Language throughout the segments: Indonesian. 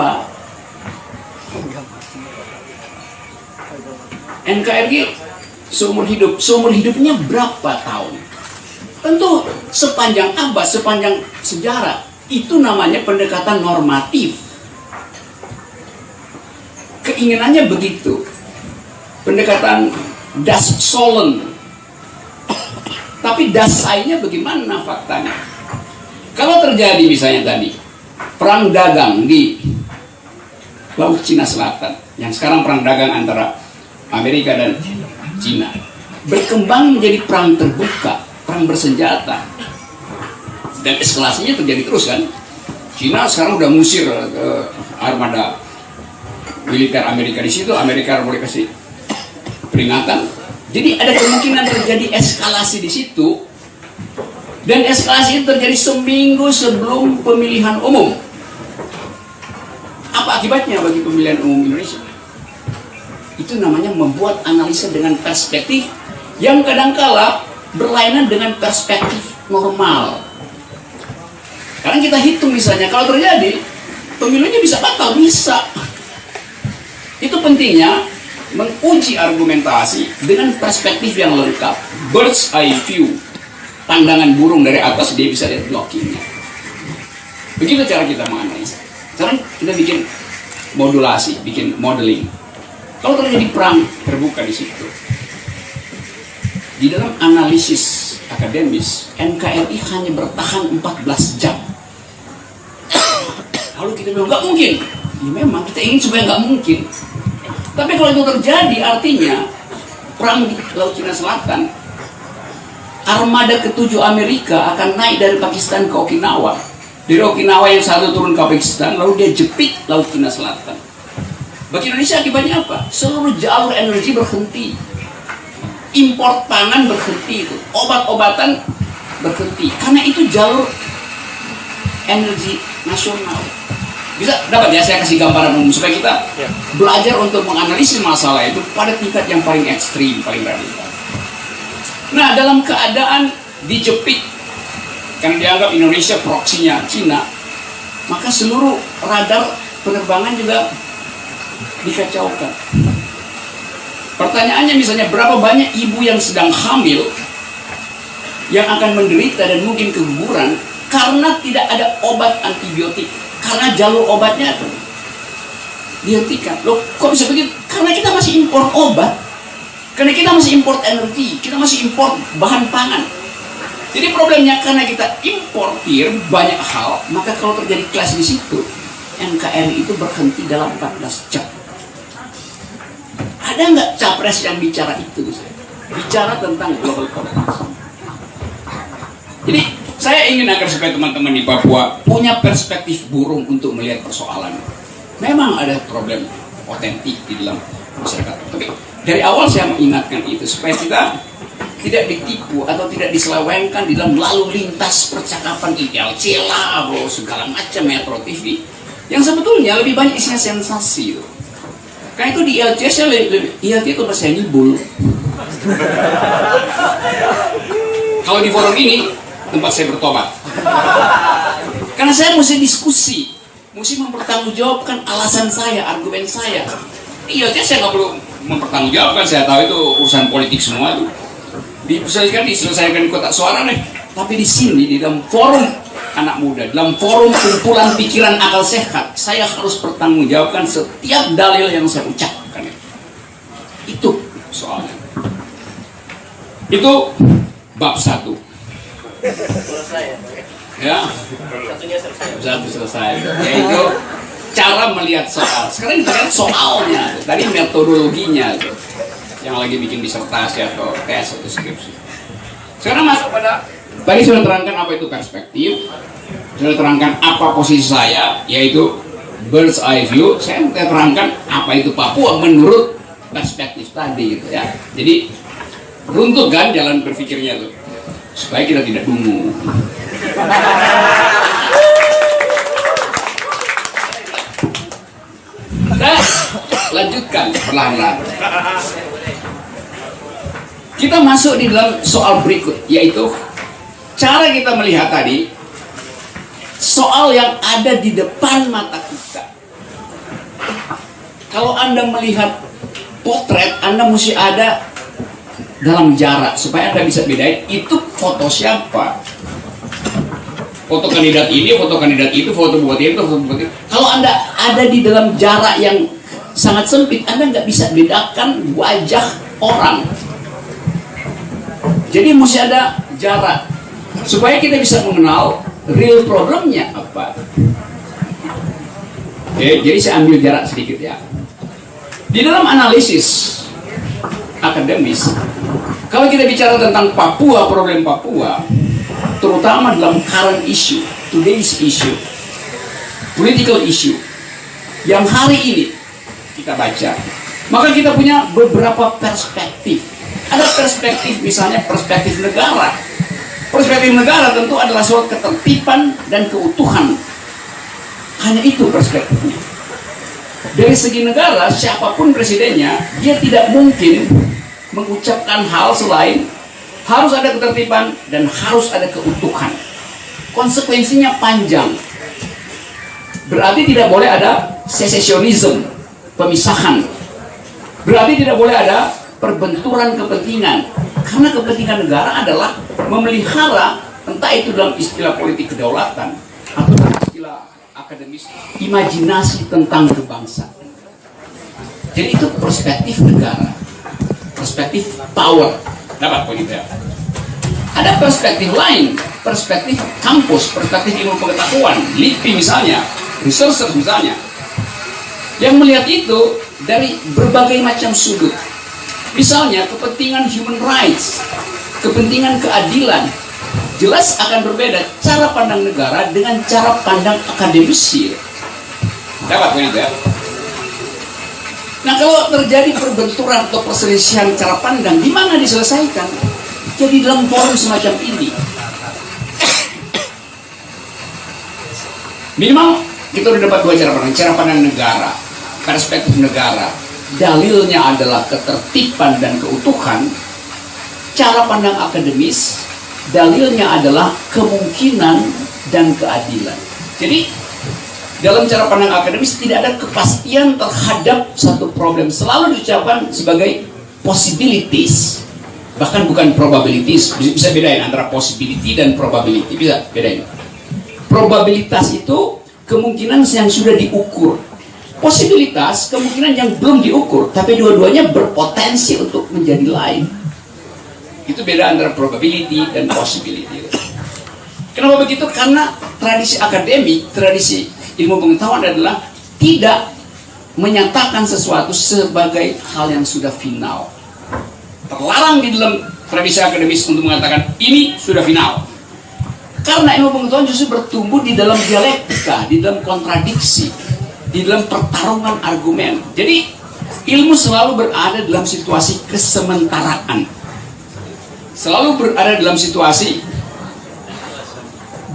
berapa? NKRI seumur hidupnya berapa tahun? Tentu sepanjang abad, sepanjang sejarah. Itu namanya pendekatan normatif. Keinginannya begitu. Pendekatan das sollen. Tapi das saya bagaimana faktanya? Kalau terjadi misalnya tadi perang dagang di Laut Cina Selatan, yang sekarang perang dagang antara Amerika dan Cina, berkembang menjadi perang terbuka, perang bersenjata, dan eskalasinya terjadi terus kan. Cina sekarang udah ngusir armada militer Amerika di situ. Amerika boleh kasih peringatan. Jadi ada kemungkinan terjadi eskalasi di situ, dan eskalasi itu terjadi seminggu sebelum pemilihan umum. Apa akibatnya bagi pemilihan umum Indonesia? Itu namanya membuat analisa dengan perspektif yang kadangkala berlainan dengan perspektif normal. Karena kita hitung misalnya, kalau terjadi pemilunya bisa batal, bisa. Itu pentingnya menguji argumentasi dengan perspektif yang lengkap, bird's eye view, pandangan burung dari atas, dia bisa lihat blockingnya. Begitu cara kita menganalisa. Sekarang kita bikin modulasi, bikin modeling. Kalau terjadi perang terbuka di situ, di dalam analisis akademis, NKRI hanya bertahan 14 jam. Lalu kita bilang, nggak mungkin. Ya memang kita ingin supaya nggak mungkin. Tapi kalau itu terjadi, artinya perang di Laut Cina Selatan, armada ke-7 Amerika akan naik dari Pakistan ke Okinawa. Dari Okinawa yang satu turun ke Pakistan, lalu dia jepit Laut Cina Selatan. Bagi Indonesia akibatnya apa? Seluruh jalur energi berhenti. Impor pangan berhenti, itu obat-obatan berhenti. Karena itu jalur energi nasional. Bisa dapat ya, saya kasih gambaran umum supaya kita belajar untuk menganalisis masalah itu pada tingkat yang paling ekstrim, paling radikal. Nah, dalam keadaan dijepit karena dianggap Indonesia proksinya Cina, maka seluruh radar penerbangan juga dikacaukan. Pertanyaannya misalnya, berapa banyak ibu yang sedang hamil yang akan menderita dan mungkin keguguran karena tidak ada obat antibiotik, karena jalur obatnya dihentikan. Loh, kok bisa begitu? Karena kita masih impor obat, karena kita masih impor energi, kita masih impor bahan pangan. Jadi problemnya karena kita importir banyak hal, maka kalau terjadi clash di situ, NKRI itu berhenti dalam 14 jam. Ada nggak capres yang bicara itu? Bicara tentang global policy. Jadi saya ingin agar supaya teman-teman di Papua punya perspektif burung untuk melihat persoalan. Memang ada problem otentik di dalam masyarakat. Tapi dari awal saya mengingatkan itu supaya kita tidak ditipu atau tidak diselewengkan di dalam lalu lintas percakapan ILC lah, segala macam Metro TV yang sebetulnya lebih banyak isinya sensasi itu. Karena itu di ILC itu saya nyibul. Kalau di forum ini tempat saya bertobat. Karena saya mesti diskusi, mesti mempertanggungjawabkan alasan saya, argumen saya. ILC saya nggak perlu mempertanggungjawabkan, saya tahu itu urusan politik semua itu. Diselesaikan di kotak suara deh. Tapi di sini, di dalam forum anak muda, dalam forum kumpulan pikiran akal sehat, saya harus pertanggungjawabkan setiap dalil yang saya ucapkan. Itu soalnya. Itu bab 1. Selesai ya. Satunya selesai. Satu selesai. Yaitu cara melihat soal. Sekarang kita lihat soalnya. Tadi metodologinya tuh. Yang lagi bikin disertasi atau tes atau skripsi. Sekarang masuk pada, tadi sudah terangkan apa itu perspektif, sudah terangkan apa posisi saya, yaitu bird's eye view. Saya mau terangkan apa itu Papua menurut perspektif tadi gitu ya. Jadi runtuh kan jalan berpikirnya tuh, supaya kita tidak dungu. Nah, lanjutkan perlahan-lahan. Kita masuk di dalam soal berikut, yaitu cara kita melihat tadi soal yang ada di depan mata kita. Kalau Anda melihat potret, Anda mesti ada dalam jarak supaya Anda bisa bedain itu foto siapa. Foto kandidat ini, foto kandidat itu, foto buat itu, foto buat itu. Kalau Anda ada di dalam jarak yang sangat sempit, Anda nggak bisa bedakan wajah orang. Jadi mesti ada jarak supaya kita bisa mengenal real problemnya apa. Oke, jadi saya ambil jarak sedikit ya. Di dalam analisis akademis, kalau kita bicara tentang Papua, problem Papua, terutama dalam current issue, today's issue, political issue, yang hari ini kita baca, maka kita punya beberapa perspektif. Ada perspektif, misalnya perspektif negara. Perspektif negara tentu adalah soal ketertiban dan keutuhan. Hanya itu perspektifnya. Dari segi negara, siapapun presidennya, dia tidak mungkin mengucapkan hal selain harus ada ketertiban dan harus ada keutuhan. Konsekuensinya panjang. Berarti tidak boleh ada secessionism, pemisahan. Berarti tidak boleh ada perbenturan kepentingan. Karena kepentingan negara adalah memelihara, entah itu dalam istilah politik kedaulatan atau dalam istilah akademis, imajinasi tentang kebangsaan. Jadi itu perspektif negara, perspektif power. Dapat poin itu ya. Ada perspektif lain, perspektif kampus, perspektif ilmu pengetahuan, LIPI misalnya, researchers misalnya, yang melihat itu dari berbagai macam sudut. Misalnya kepentingan human rights, kepentingan keadilan, jelas akan berbeda cara pandang negara dengan cara pandang akademisi. Dapat poin itu ya. Nah, kalau terjadi perbenturan atau perselisihan cara pandang, di mana diselesaikan? Jadi dalam forum semacam ini. Minimal kita udah dapat dua cara pandang negara, perspektif negara. Dalilnya adalah ketertiban dan keutuhan. Cara pandang akademis, dalilnya adalah kemungkinan dan keadilan. Jadi dalam cara pandang akademis tidak ada kepastian terhadap satu problem, selalu diucapkan sebagai possibilities, bahkan bukan probabilities. Bisa bedain antara possibility dan probability, bisa bedain. Probabilitas itu kemungkinan yang sudah diukur, posibilitas kemungkinan yang belum diukur, tapi dua-duanya berpotensi untuk menjadi lain. Itu beda antara probability dan possibility. Kenapa begitu? Karena tradisi akademik, tradisi ilmu pengetahuan adalah tidak menyatakan sesuatu sebagai hal yang sudah final. Terlarang di dalam tradisi akademis untuk mengatakan ini sudah final. Karena ilmu pengetahuan justru bertumbuh di dalam dialektika, di dalam kontradiksi, di dalam pertarungan argumen. Jadi ilmu selalu berada dalam situasi kesementaraan, selalu berada dalam situasi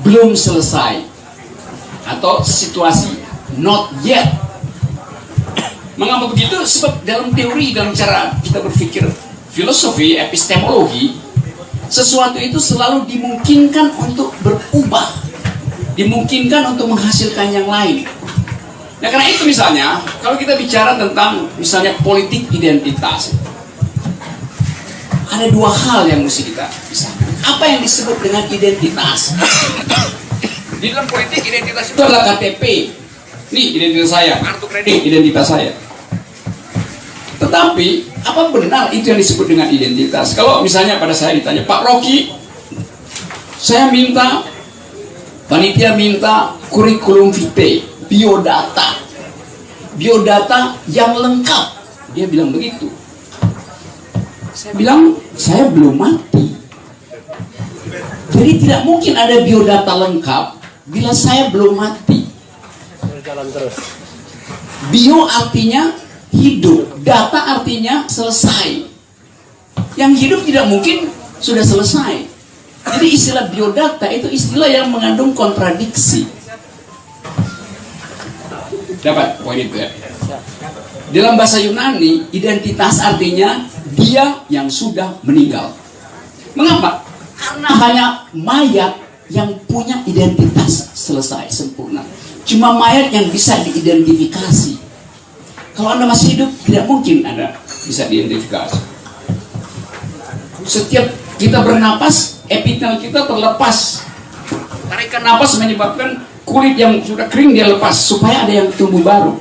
belum selesai atau situasi not yet. Mengapa begitu? Sebab dalam teori, dalam cara kita berpikir filosofi, epistemologi, sesuatu itu selalu dimungkinkan untuk berubah, dimungkinkan untuk menghasilkan yang lain. Nah, karena itu misalnya kalau kita bicara tentang misalnya politik identitas, ada dua hal yang mesti kita pisahkan. Apa yang disebut dengan identitas? Di dalam politik, identitas itu adalah KTP. Nih identitas saya, kartu kredit identitas saya. Tetapi apa benar itu yang disebut dengan identitas? Kalau misalnya pada saya ditanya, Pak Rocky, saya minta, panitia minta kurikulum vitae, biodata yang lengkap. Dia bilang begitu. Saya bilang, saya belum mati. Jadi tidak mungkin ada biodata lengkap bila saya belum mati. Jalan terus. Bio artinya hidup, data artinya selesai. Yang hidup tidak mungkin sudah selesai. Jadi istilah biodata itu istilah yang mengandung kontradiksi. Dapat poin itu ya. Dalam bahasa Yunani, identitas artinya dia yang sudah meninggal. Mengapa? Karena hanya mayat yang punya identitas selesai, sempurna. Cuma mayat yang bisa diidentifikasi. Kalau Anda masih hidup, tidak mungkin Anda bisa diidentifikasi. Setiap kita bernapas, epitel kita terlepas. Tarikan napas menyebabkan kulit yang sudah kering dia lepas, supaya ada yang tumbuh baru.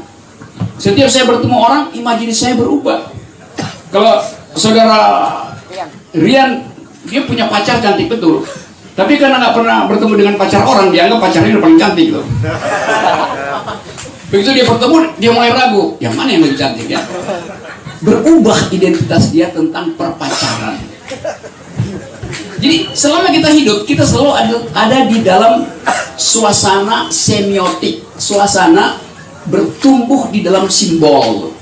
Setiap saya bertemu orang, imajinasi saya berubah. Kalau saudara Rian, dia punya pacar cantik betul, tapi karena nggak pernah bertemu dengan pacar orang, dia anggap pacarnya udah paling cantik loh. Begitu dia bertemu, dia mulai ragu, yang mana yang lebih cantik ya? Berubah identitas dia tentang perpacaran. Jadi selama kita hidup, kita selalu ada di dalam suasana semiotik, suasana bertumbuh di dalam simbol.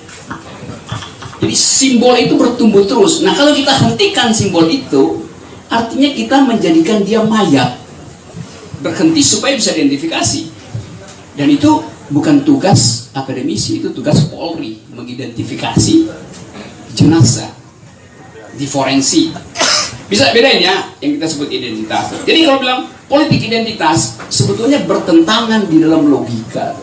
Jadi simbol itu bertumbuh terus. Nah kalau kita hentikan simbol itu, artinya kita menjadikan dia mayat, berhenti supaya bisa identifikasi. Dan itu bukan tugas akademisi, itu tugas Polri, mengidentifikasi jenazah di forensik. Bisa bedain ya yang kita sebut identitas. Jadi kalau bilang politik identitas sebetulnya bertentangan di dalam logika.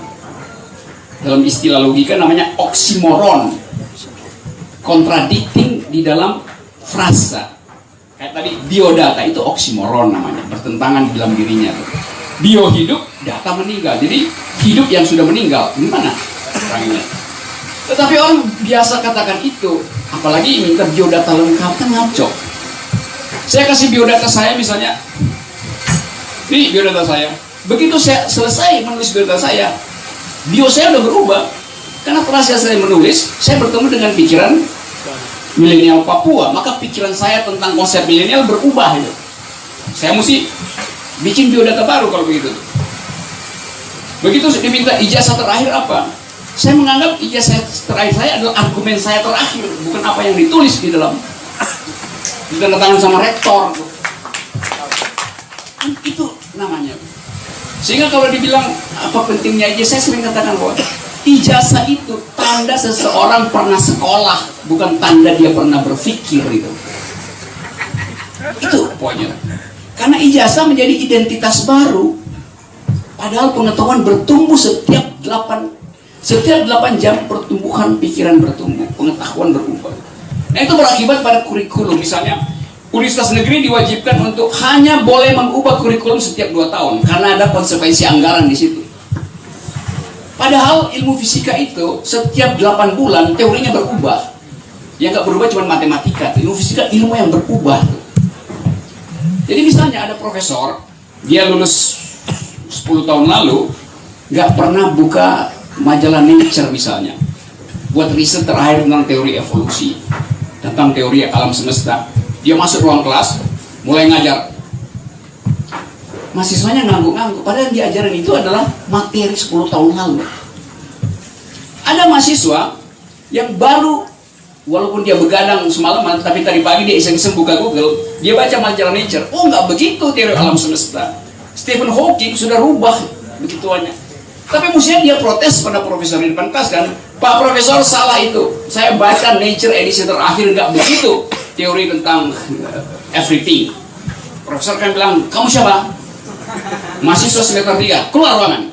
Dalam istilah logika namanya oksimoron, contradicting di dalam frasa. Kayak tadi biodata itu oksimoron namanya, bertentangan di dalam dirinya. Bio hidup, data meninggal. Jadi hidup yang sudah meninggal, gimana orangnya? Tetapi orang biasa katakan itu, apalagi minta biodata lengkap, kan ngaco. Saya kasih biodata saya misalnya, ini biodata saya. Begitu saya selesai menulis biodata saya, bio saya udah berubah. Karena proses saya menulis, saya bertemu dengan pikiran milenial Papua, maka pikiran saya tentang konsep milenial berubah. Gitu. Saya mesti bikin biodata baru kalau begitu. Begitu diminta ijazah terakhir apa? Saya menganggap ijazah terakhir saya adalah argumen saya terakhir, bukan apa yang ditulis di dalam. Ditandatangan sama rektor. Itu namanya. Sehingga kalau dibilang apa pentingnya ijazah, saya sering katakan bahwa ijazah itu tanda seseorang pernah sekolah, bukan tanda dia pernah berpikir itu. Itu poinnya. Karena ijazah menjadi identitas baru. Padahal pengetahuan bertumbuh setiap 8 jam pertumbuhan pikiran bertumbuh, pengetahuan berubah. Nah itu berakibat pada kurikulum. Misalnya Universitas Negeri diwajibkan untuk hanya boleh mengubah kurikulum setiap 2 tahun karena ada konsekuensi anggaran di situ. Padahal ilmu fisika itu setiap 8 bulan teorinya berubah. Yang nggak berubah cuma matematika. Ilmu fisika ilmu yang berubah. Jadi misalnya ada profesor, dia lulus 10 tahun lalu, nggak pernah buka majalah Nature misalnya, buat riset terakhir tentang teori evolusi, tentang teori alam semesta. Dia masuk ruang kelas, mulai ngajar. Mahasiswanya ngangguk-ngangguk, padahal yang diajarin itu adalah materi 10 tahun lalu. Ada mahasiswa yang baru, walaupun dia begadang semalaman, tapi tadi pagi dia iseng-iseng buka Google, dia baca majalah Nature. Oh, nggak begitu teori alam semesta. Stephen Hawking sudah rubah begituannya. Tapi mestinya dia protes pada profesor di depan kelas kan, Pak Profesor salah itu. Saya baca Nature edisi terakhir nggak begitu teori tentang everything. Profesor kan bilang, kamu siapa? Mahasiswa semester 3, keluar ruangan.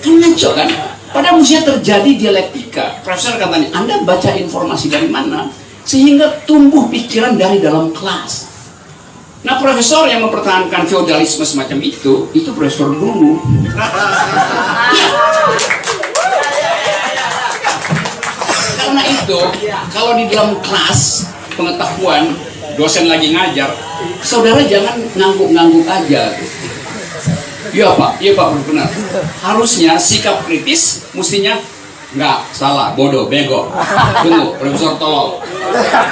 Kan ngaco kan? Padahal mestinya terjadi dialektika. Profesor katanya, Anda baca informasi dari mana sehingga tumbuh pikiran dari dalam kelas. Nah profesor yang mempertahankan feodalisme semacam itu profesor dulu. Karena itu, kalau di dalam kelas pengetahuan, dosen lagi ngajar, saudara jangan ngangguk-ngangguk aja. Iya Pak, benar. Harusnya sikap kritis, mestinya enggak, salah, bodoh, bego, tunggu, profesor tolol.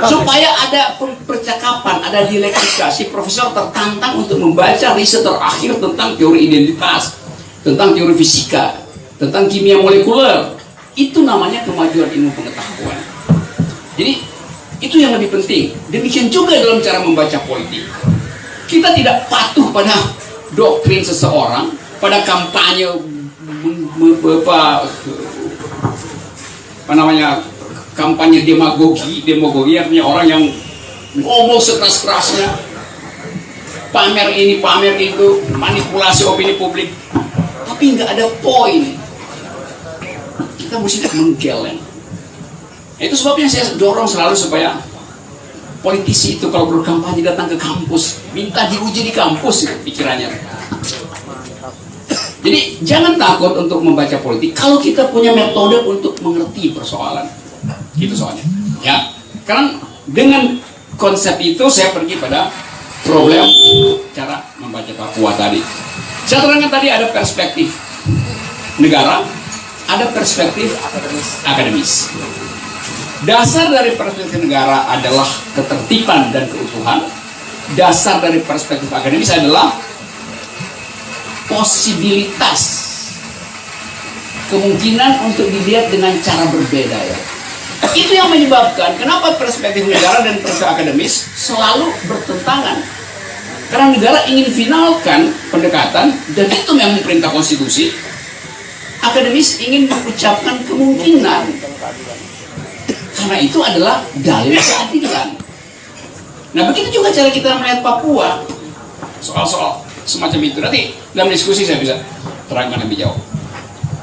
Supaya ada percakapan, ada dialektika. Si profesor tertantang untuk membaca riset terakhir tentang teori identitas, tentang teori fisika, tentang kimia molekuler. Itu namanya kemajuan ilmu pengetahuan. Jadi itu yang lebih penting. Demikian juga dalam cara membaca politik. Kita tidak patuh pada doktrin seseorang, pada kampanye kampanye demagogi artinya orang yang ngomong sekeras-kerasnya, pamer ini pamer itu, manipulasi opini publik, tapi nggak ada poin. kita mesti menggeleng. Itu sebabnya saya dorong selalu supaya politisi itu kalau berkampanye datang ke kampus, minta diuji di kampus itu pikirannya. Jadi jangan takut untuk membaca politik kalau kita punya metode untuk mengerti persoalan. Itu soalnya. Ya, karena dengan konsep itu saya pergi pada problem cara membaca Papua tadi. Saya terangkan tadi ada perspektif negara, ada perspektif akademis. Dasar dari perspektif negara adalah ketertiban dan keutuhan. Dasar dari perspektif akademis adalah posibilitas, kemungkinan untuk dilihat dengan cara berbeda ya. Itu yang menyebabkan kenapa perspektif negara dan perspektif akademis selalu bertentangan. Karena negara ingin finalkan pendekatan dan itu memang perintah konstitusi. Akademis ingin mengucapkan kemungkinan. Karena itu adalah dalil keadilan. Nah, begitu juga cara kita melihat Papua. Soal-soal semacam itu. Nanti dalam diskusi saya bisa terangkan lebih jauh.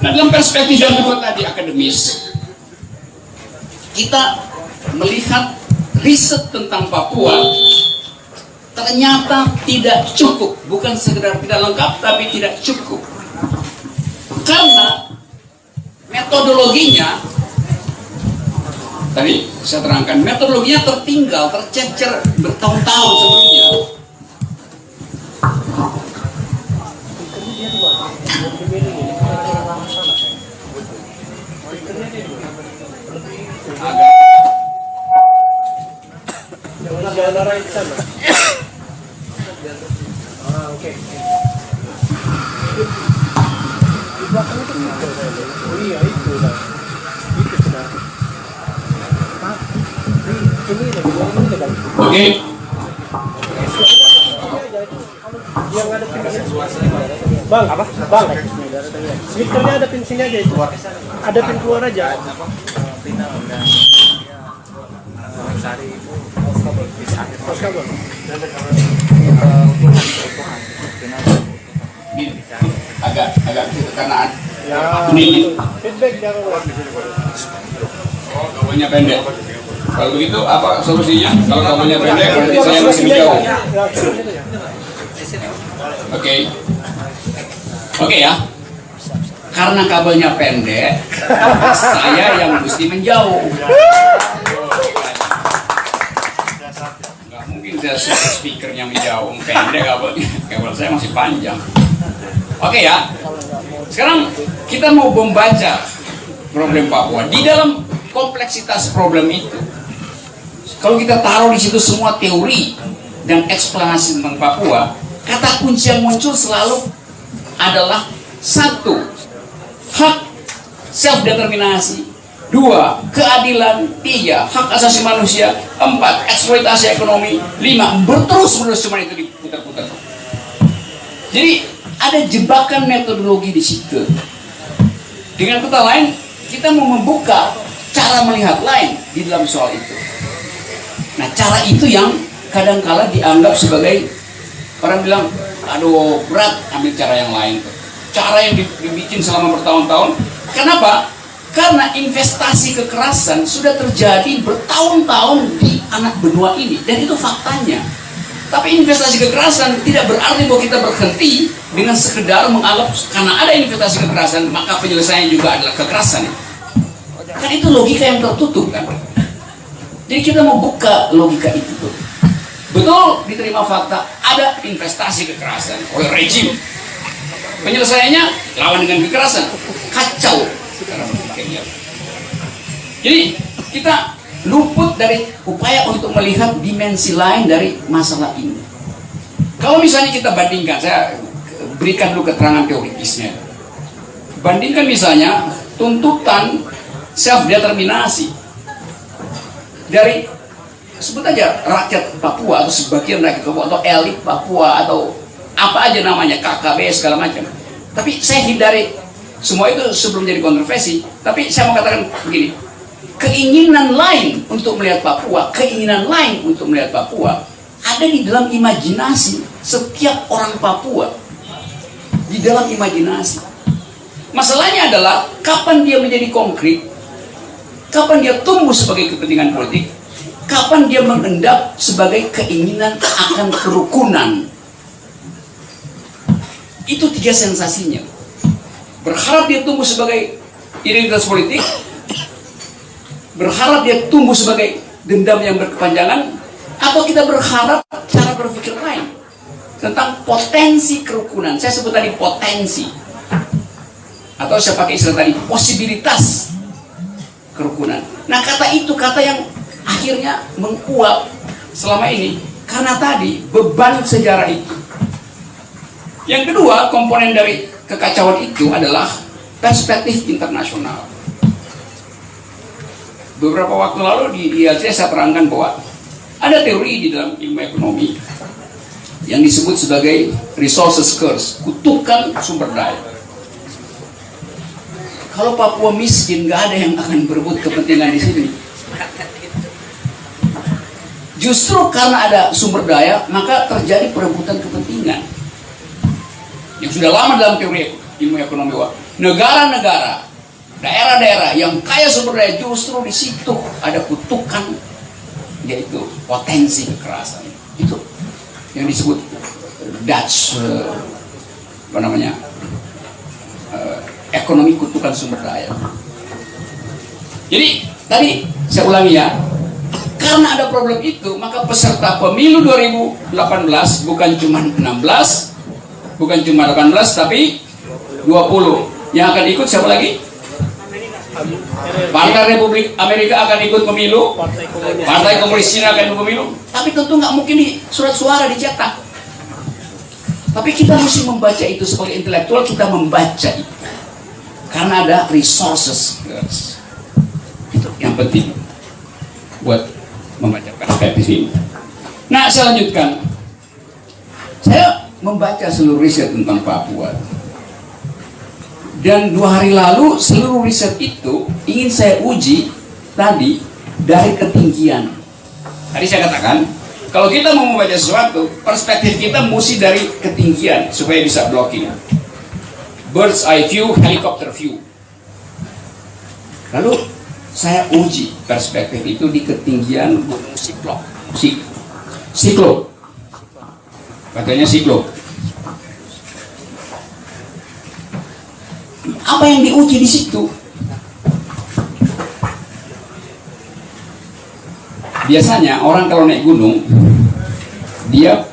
Nah, dalam perspektif yang kedua tadi akademis, kita melihat riset tentang Papua ternyata tidak cukup. Bukan sekedar tidak lengkap, tapi tidak cukup. Karena metodologinya, tadi saya terangkan, metodologinya tertinggal, tercecer bertahun-tahun sebelumnya. Oke. Yang ada Bang, apa? Bang. Switternya ada pin sini aja itu. Ada pin keluar aja. Agak karena ya, ini feedback jangan. oh, kabelnya pendek. Kalau begitu apa solusinya? Kalau kabelnya pendek berarti saya masih menjauh. Oke ya. Karena kabelnya pendek, saya yang mesti menjauh. Nggak mungkin saya speakernya menjauh, pendek kabel saya masih panjang. Oke ya. Sekarang kita mau membaca problem Papua di dalam kompleksitas problem itu. Kalau kita taruh di situ semua teori dan eksplanasi tentang Papua, kata kunci yang muncul selalu adalah satu, hak self-determinasi, dua, keadilan, tiga, hak asasi manusia, empat, eksploitasi ekonomi, lima, berterus-menerus cuma itu diputar-putar. Jadi ada jebakan metodologi di situ. Dengan kata lain, kita mau membuka cara melihat lain di dalam soal itu. Nah, cara itu yang kadang-kala dianggap sebagai, orang bilang, aduh berat, ambil cara yang lain. Cara yang dibikin selama bertahun-tahun. Kenapa? Karena investasi kekerasan sudah terjadi bertahun-tahun di anak benua ini. Dan itu faktanya. Tapi investasi kekerasan tidak berarti bahwa kita berhenti dengan sekedar menganggap karena ada investasi kekerasan, maka penyelesaiannya juga adalah kekerasan. Kan itu logika yang tertutup kan. Jadi kita mau buka logika itu tuh. Betul, diterima fakta, ada investasi kekerasan oleh rejim. Penyelesaiannya lawan dengan kekerasan. Kacau cara berpikirnya. Jadi kita luput dari upaya untuk melihat dimensi lain dari masalah ini. Kalau misalnya kita bandingkan, saya berikan dulu keterangan teoritisnya. Bandingkan misalnya tuntutan self-determinasi dari, sebut aja rakyat Papua atau sebagian rakyat Papua atau elit Papua atau apa aja namanya, KKB segala macam. Tapi saya hindari semua itu sebelum jadi kontroversi. Tapi saya mau katakan begini, keinginan lain untuk melihat Papua, keinginan lain untuk melihat Papua ada di dalam imajinasi setiap orang Papua. Di dalam imajinasi. Masalahnya adalah kapan dia menjadi konkret, kapan dia tumbuh sebagai kepentingan politik, kapan dia mengendap sebagai keinginan akan kerukunan. Itu tiga sensasinya. Berharap dia tumbuh sebagai identitas politik, berharap dia tumbuh sebagai dendam yang berkepanjangan, atau kita berharap cara berpikir lain tentang potensi kerukunan. Saya sebut tadi potensi, atau saya pakai istilah tadi posibilitas kerukunan. Nah, kata itu kata yang akhirnya menguap selama ini karena tadi beban sejarah itu. Yang kedua, komponen dari kekacauan itu adalah perspektif internasional. Beberapa waktu lalu di ILC saya terangkan bahwa ada teori di dalam ilmu ekonomi yang disebut sebagai resources curse, kutukan sumber daya. Kalau Papua miskin, nggak ada yang akan berebut kepentingan di sini. Justru karena ada sumber daya, maka terjadi perebutan kepentingan. Yang sudah lama dalam teori ilmu ekonomi, negara-negara, daerah-daerah yang kaya sumber daya, justru di situ ada kutukan, yaitu potensi kekerasan. Itu yang disebut Dutch ekonomi kutukan sumber daya. Jadi tadi saya ulangi ya, karena ada problem itu, maka peserta pemilu 2018 bukan cuma 16, bukan cuma 18, tapi 20. Yang akan ikut siapa lagi? Partai Republik Amerika akan ikut pemilu, Partai Komunis Cina akan ikut pemilu. Tapi tentu nggak mungkin di surat suara dicetak. Tapi kita mesti membaca itu sebagai intelektual, kita membaca itu karena ada resources. Itu yang penting buat membaca perspektif ini. Nah, saya lanjutkan. Saya membaca seluruh riset tentang Papua. Dan 2 hari lalu seluruh riset itu ingin saya uji tadi dari ketinggian. Tadi saya katakan, kalau kita mau membaca sesuatu, perspektif kita mesti dari ketinggian supaya bisa blocking. Bird's eye view, helicopter view. Lalu saya uji perspektif itu di ketinggian Gunung Siklop. Katanya Siklop. Apa yang diuji di situ? Biasanya orang kalau naik gunung, dia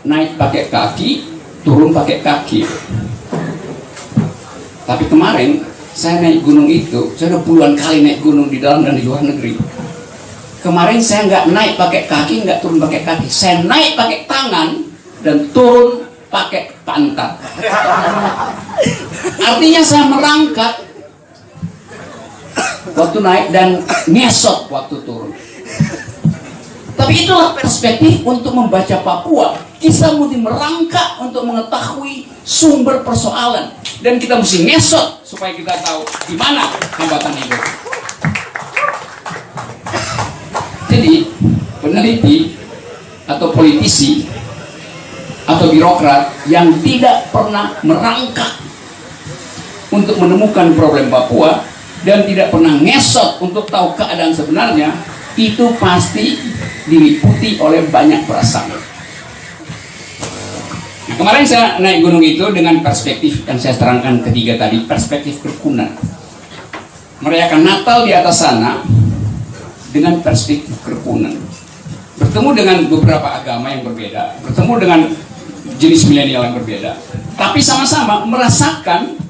naik pakai kaki, turun pakai kaki. Tapi kemarin saya naik gunung itu, saya udah puluhan kali naik gunung di dalam dan di luar negeri. Kemarin saya nggak naik pakai kaki, nggak turun pakai kaki. Saya naik pakai tangan dan turun pakai pantat. Artinya saya merangkak waktu naik dan ngesot waktu turun. Tapi itulah perspektif untuk membaca Papua. Kita mesti merangkak untuk mengetahui sumber persoalan, dan kita mesti ngesot supaya kita tahu di mana hambatan itu. Jadi peneliti atau politisi atau birokrat yang tidak pernah merangkak untuk menemukan problem Papua dan tidak pernah ngesot untuk tahu keadaan sebenarnya, itu pasti diliputi oleh banyak prasangka. Nah, kemarin saya naik gunung itu dengan perspektif yang saya terangkan ketiga tadi, perspektif kerukunan. Merayakan Natal di atas sana dengan perspektif kerukunan. Bertemu dengan beberapa agama yang berbeda, bertemu dengan jenis milenial yang berbeda, tapi sama-sama merasakan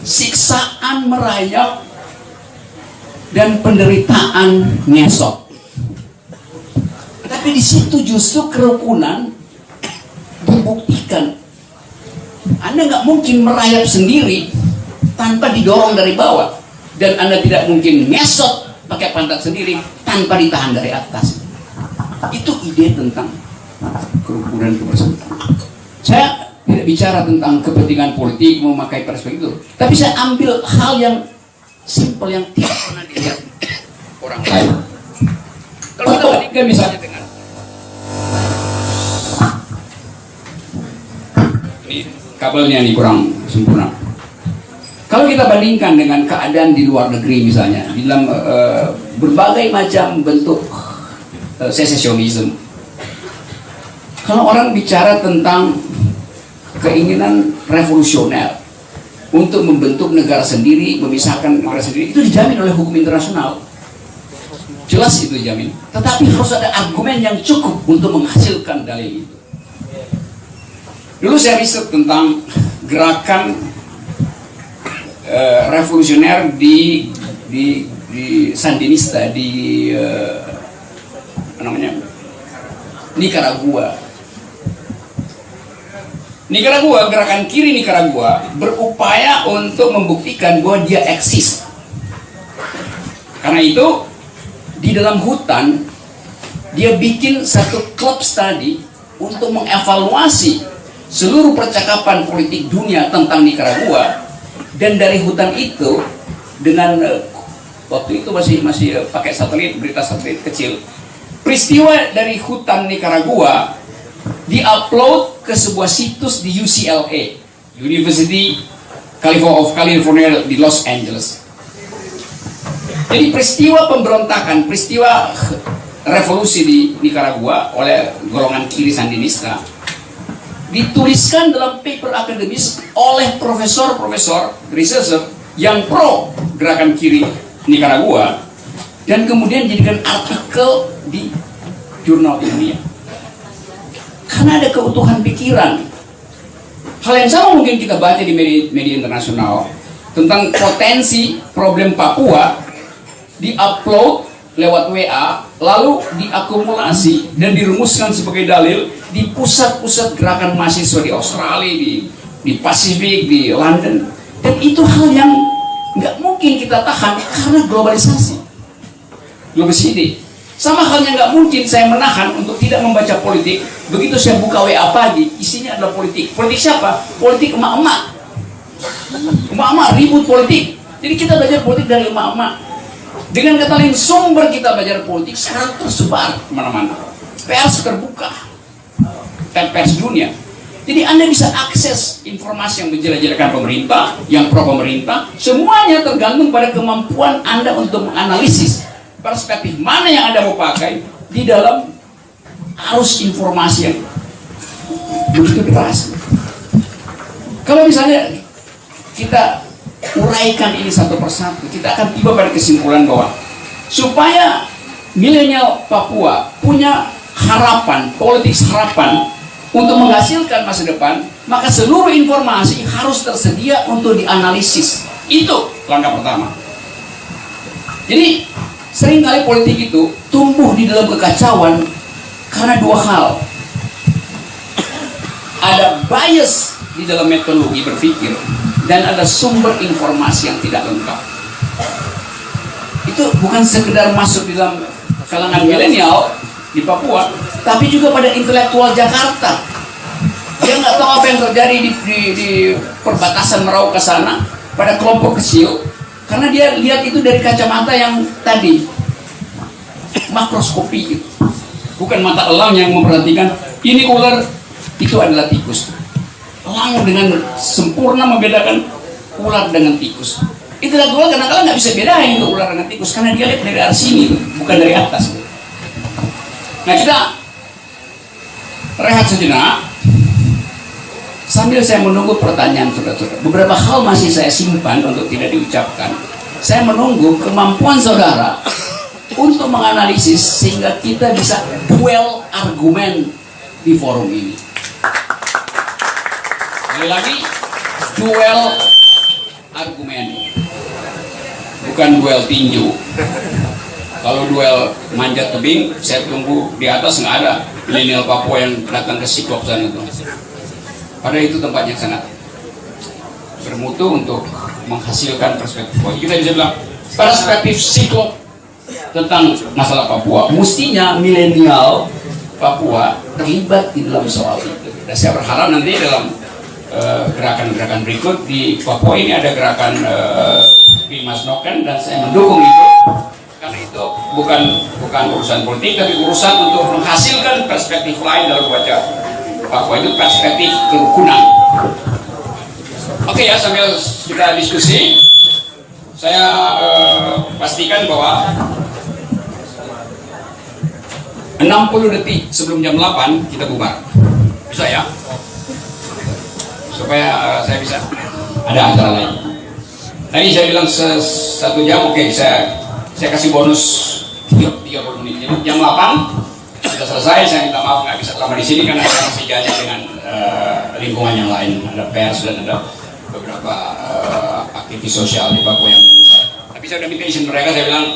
siksaan merayap dan penderitaan ngesot. Tapi di situ justru kerukunan dibuktikan. Anda nggak mungkin merayap sendiri tanpa didorong dari bawah, dan Anda tidak mungkin ngesot pakai pantat sendiri tanpa ditahan dari atas. Itu ide tentang kerukunan kebersamaan. Saya tidak bicara tentang kepentingan politik memakai perspektif itu, tapi saya ambil hal yang simpel yang tidak pernah dilihat orang lain. Kalau kita bandingkan misalnya dengan ini kabelnya ini kurang sempurna. Kalau kita bandingkan dengan keadaan di luar negeri misalnya, di dalam berbagai macam bentuk secesionism, kalau orang bicara tentang keinginan revolusioner untuk membentuk negara sendiri, memisahkan negara sendiri, itu dijamin oleh hukum internasional. Jelas itu dijamin. Tetapi harus ada argumen yang cukup untuk menghasilkan dalil itu. Dulu saya riset tentang gerakan revolusioner di Sandinista di Nicaragua. Gerakan kiri Nicaragua berupaya untuk membuktikan bahwa dia eksis. Karena itu di dalam hutan dia bikin satu klub studi untuk mengevaluasi seluruh percakapan politik dunia tentang Nicaragua. Dan dari hutan itu, dengan waktu itu masih pakai satelit, berita satelit kecil, peristiwa dari hutan Nicaragua diupload ke sebuah situs di UCLA, University of California di Los Angeles. Jadi peristiwa pemberontakan, peristiwa revolusi di Nicaragua oleh golongan kiri Sandinista dituliskan dalam paper akademis oleh profesor-profesor researcher yang pro gerakan kiri Nicaragua, dan kemudian jadikan artikel di jurnal ilmiah. Karena ada keutuhan pikiran. Hal yang sama mungkin kita baca di media internasional tentang potensi problem Papua di-upload lewat WA, lalu diakumulasi dan dirumuskan sebagai dalil di pusat-pusat gerakan mahasiswa di Australia, di Pasifik, di London. Dan itu hal yang nggak mungkin kita tahan karena globalisasi. Globalisasi. Sama halnya nggak mungkin saya menahan untuk tidak membaca politik. Begitu saya buka WA pagi, isinya adalah politik. Politik siapa? Politik emak-emak. Emak-emak ribut politik. Jadi kita belajar politik dari emak-emak. Dengan kata lain, sumber kita belajar politik sekarang tersebar kemana-mana. Pers terbuka, dan pers dunia. Jadi Anda bisa akses informasi yang menjelajahkan pemerintah, yang pro pemerintah. Semuanya tergantung pada kemampuan Anda untuk menganalisis perspektif mana yang Anda mau pakai di dalam arus informasi yang begitu deras. Kalau misalnya kita uraikan ini satu persatu, kita akan tiba pada kesimpulan bahwa supaya milenial Papua punya harapan, politik harapan untuk menghasilkan masa depan, maka seluruh informasi harus tersedia untuk dianalisis. Itu langkah pertama. Jadi seringkali politik itu tumbuh di dalam kekacauan karena dua hal. Ada bias di dalam metodologi berpikir, dan ada sumber informasi yang tidak lengkap. Itu bukan sekedar masuk di dalam kalangan milenial di Papua, tapi juga pada intelektual Jakarta. Dia nggak tahu apa yang terjadi di perbatasan Merauke sana pada kelompok kecil, karena dia lihat itu dari kacamata yang tadi makroskopi gitu. Bukan mata elang yang memperhatikan ini ular, itu adalah tikus. Elang dengan sempurna membedakan ular dengan tikus. Intelektual kadang-kadang nggak bisa bedain untuk ular dengan tikus karena dia lihat dari arah sini, bukan dari atas. Nah, kita rehat sejenak sambil saya menunggu pertanyaan saudara-saudara. Beberapa hal masih saya simpan untuk tidak diucapkan. Saya menunggu kemampuan saudara untuk menganalisis sehingga kita bisa duel argumen di forum ini. Sekali lagi, duel argumen, bukan duel tinju. Kalau duel manjat tebing, saya tunggu di atas nggak ada milenial Papua yang datang ke Siklop sana itu. Padahal itu tempatnya sangat bermutu untuk menghasilkan perspektif. Kita bisa bilang perspektif Siklop tentang masalah Papua. Mestinya milenial Papua terlibat di dalam soal itu. Dan saya berharap nanti dalam gerakan-gerakan berikut di Papua ini ada gerakan Bimas Noken, dan saya mendukung itu karena itu bukan urusan politik, tapi urusan untuk menghasilkan perspektif lain dalam baca Papua, itu perspektif kerukunan. Oke ya, sambil kita diskusi, saya pastikan bahwa 60 detik sebelum jam 8 kita bubar. Bisa ya? Supaya saya bisa ada acara lain. Tadi saya bilang 1 jam, oke, saya kasih bonus 30 menit. Jam 8 kita selesai. Saya minta maaf nggak bisa lama di sini karena saya masih janji dengan lingkungan yang lain, ada pers dan ada beberapa aktivis sosial di Papua yang menunggu saya. Tapi saya udah minta izin mereka, saya bilang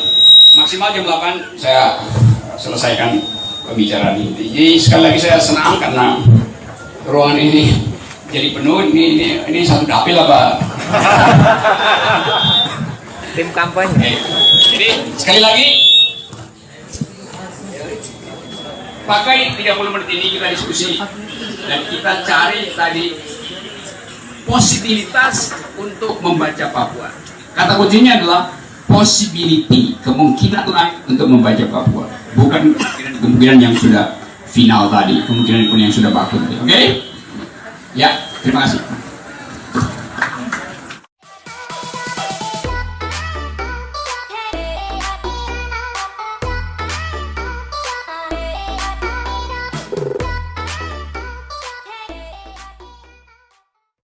maksimal jam 8 saya selesaikan pembicaraan ini. Jadi sekali lagi saya senang karena ruangan ini jadi penuh. Ini satu dapil apa? Tim kampanye. Oke. Jadi sekali lagi pakai 30 menit ini kita diskusi dan kita cari tadi positivitas untuk membaca Papua. Kata kuncinya adalah possibility, kemungkinan lain untuk membaca Papua, bukan kemungkinan yang sudah final tadi, kemungkinan pun yang sudah baku. Oke? Ya, terima kasih.